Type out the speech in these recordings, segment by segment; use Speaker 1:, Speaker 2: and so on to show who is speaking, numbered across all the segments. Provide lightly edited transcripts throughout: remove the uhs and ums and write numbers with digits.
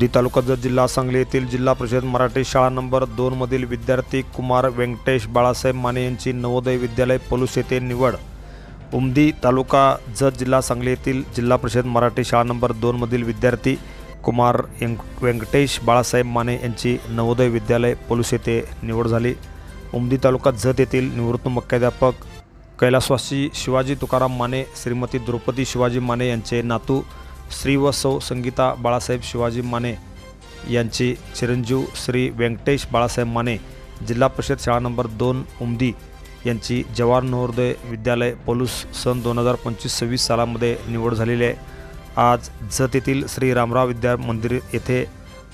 Speaker 1: उमदी तालुका जत जिल्हा सांगली येथील जिल्हा परिषद मराठी शाळा नंबर 2 मधील विद्यार्थी कुमार व्यंकटेश बाळासाहेब माने यांची नवोदय विद्यालय पलूस येथे निवड। उमदी तालुका जत जिल्हा सांगली येथील जिल्हा परिषद मराठी शाळा नंबर 2 मधील विद्यार्थी कुमार व्यंकटेश बाळासाहेब माने यांची नवोदय विद्यालय पलूस येथे निवड झाली। उमदी तालुका जत येथील निवृत्त मुख्याध्यापक कैलासवासी शिवाजी तुकाराम माने, श्रीमती द्रौपदी शिवाजी माने यांचे नातू श्री व सौ संगीता बाळासाहेब शिवाजी माने यांची चिरंजीव श्री व्यंकटेश बाळासाहेब माने, जिल्हा परिषद शाळा नंबर 2 उमदी यांची जवाहर नवोदय विद्यालय पलूस सन 2025-26 सालामध्ये निवड झालेली आहे। आज जत येथील श्री रामराव विद्या मंदिर येथे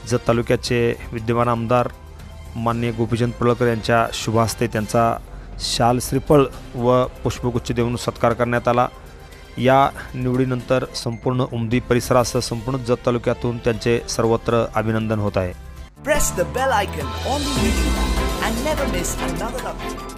Speaker 1: जत तालुक्याचे विद्यमान आमदार माननीय गोपीचंद पडळकर यांच्या शुभ हस्ते त्यांचा शाल श्रीफळ व पुष्पगुच्छ देऊन सत्कार करण्यात आला। या निवडीनंतर संपूर्ण उमदी परिसरासह संपूर्ण जत तालुक्यातून त्यांचे सर्वत्र अभिनंदन होत आहे।
Speaker 2: Press the bell icon on the YouTube and never miss another update.